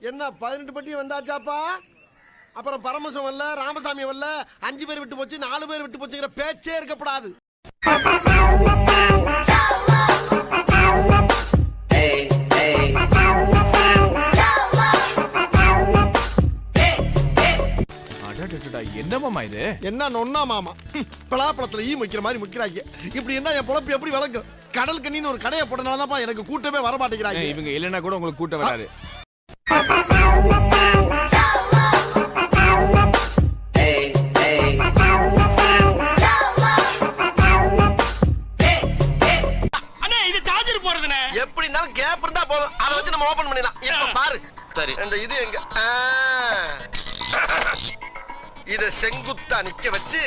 என்ன 18 பட்டி வந்தாச்சாப்பா? அப்புறம் பரமசம் வரல, ராமசாமி வரல, 5 பேர் விட்டு போச்சு, 4 பேர் விட்டு போச்சுங்கிற பேச்சே இருக்கப்படாது. என்ன மாமா இது? என்ன நொன்னா மாமா, பலாப்பழத்துல ஈ முக்கிற மாதிரி முக்கிறாங்க. இப்படி என்ன என் பொழப்பு எப்படி வளர்க்கும்? கடல் கண்ணின்னு ஒரு கடையை போட்டனாலதான்ப்பா எனக்கு கூட்டமே வர மாட்டேங்கிறாங்க. இவங்க இல்லைன்னா கூட உங்களுக்கு கூட்டம் வராது. எப்படினாலும் கேப் இருந்தா போதும், அதை வச்சு நம்ம ஓபன் பண்ணிடலாம். இப்ப பாரு. சரி, இந்த இது எங்க? இத செங்குத்தா நிக்க வச்சு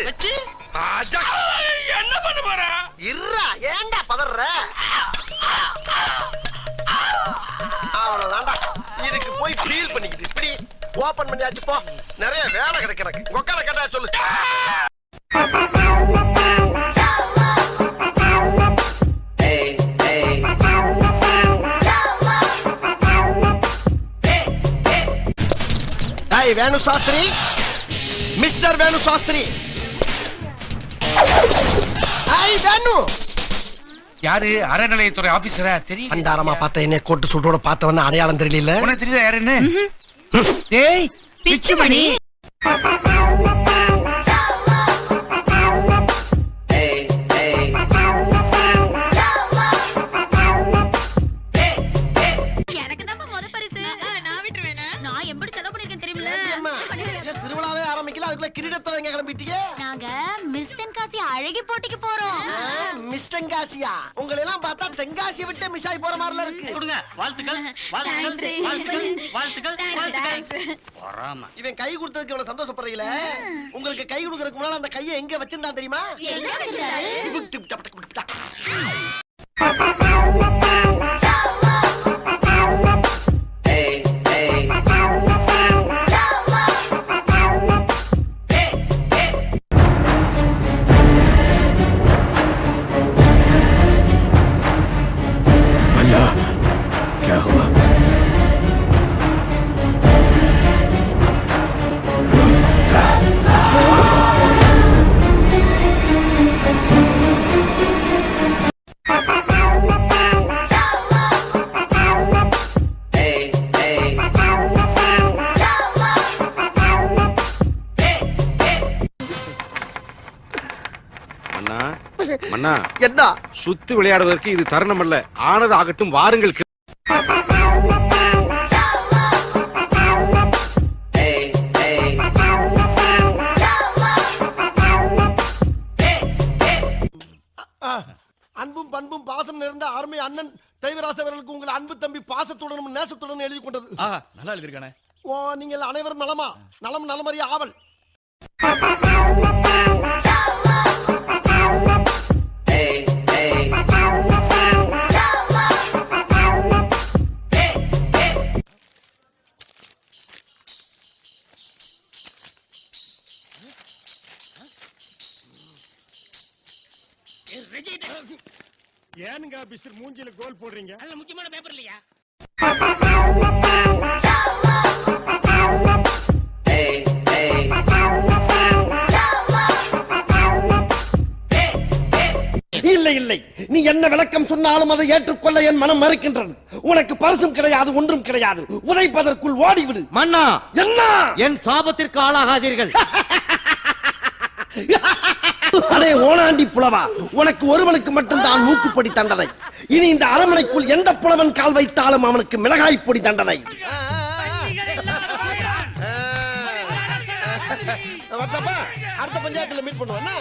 என்ன பண்ண போற? இருடா, ஏன்டா பதற? அவ்வளவுதான்டா. இதுக்கு போய் ஃபீல் பண்ணிக்கிட்டு இப்படி ஓபன் பண்ணியாச்சு. போ, நிறைய வேலை கிடைக்கு எனக்கு. உக்கால கேட்டா சொல்லு. வேணு சாஸ்திரி, மிஸ்டர் வேணு சாஸ்திரி. வேணு யாரு? அறநிலையத்துறை ஆபீசரா? தெரியும். அண்டாரமா பார்த்த என்ன கோட்டு சூட்டோட பார்த்தவன அடையாளம் தெரியல. உனக்கு தெரியுதா யாருன்னு? டேய் பிச்சுமணி. திருவிழாவே ஆரம்பிக்கல, அதுக்குள்ள கிரீடத்தோட எங்க கிளம்பிட்டீங்க? நாங்க மிஸ் தென்காசி அழகி போட்டிக்கு போறோம். மிஸ் தென்காசியா? உங்களை எல்லாம் பார்த்தா தென்காசியை விட்டு மிஸ் ஆகி போற மாதிரில இருக்கு. கொடுங்க. வாழ்த்துக்கள், வாழ்த்துக்கள், வாழ்த்துக்கள், வாழ்த்துக்கள், வாழ்த்துக்கள். வராம இவன் கை கொடுத்ததுக்கு இவ்வளவு சந்தோஷப்படுறீங்கள? உங்களுக்கு கை கொடுக்கறதுக்கு முன்னால அந்த கையை எங்க வச்சிருந்தா தெரியுமா? எங்க வச்சிருக்காரு? क्या हुआ? மன்னா, என்ன சுத்து விளையாடுவதற்கு இது தருணம் அல்ல. ஆனது ஆகட்டும், வாருங்கள். அன்பும் பண்பும் பாசம் நிறைந்த அருமை அண்ணன் தெய்வராசவர்களுக்கு உங்கள் அன்பு தம்பி பாசத்துடனும் நேசத்துடனும் எழுதி கொண்டது. நல்லா எழுதிருக்கானே. ஓ, நீங்கள் அனைவரும் நலமா? நலம் நலமறிய ஆவல். ஏனுங்க ஆபீசர் மூஞ்சில கோல் போடுறீங்க? நல்ல முக்கியமான பேப்பர் இல்லையா? இல்லை இல்லை, நீ என்ன விளக்கம் சொன்னாலும் அதை ஏற்றுக்கொள்ள என் மனம் மறுக்கின்றது. உனக்கு பரிசும் கிடையாது, ஒன்றும் கிடையாது. உதைப்பதற்குள் ஓடிவிடு. மன்னா, என்ன? என் சாபத்திற்கு ஆளாகாதீர்கள். அடே ஓனாண்டி புலவா, உனக்கு ஒருவனுக்கு மட்டும்தான் மூக்குப்பொடி தண்டனை. இனி இந்த அரண்மனைக்குள் எந்த புலவன் கால் வைத்தாலும் அவனுக்கு மிளகாய் பொடி தண்டனை. அடுத்த பஞ்சாயத்துல மீட் பண்ணுவானா?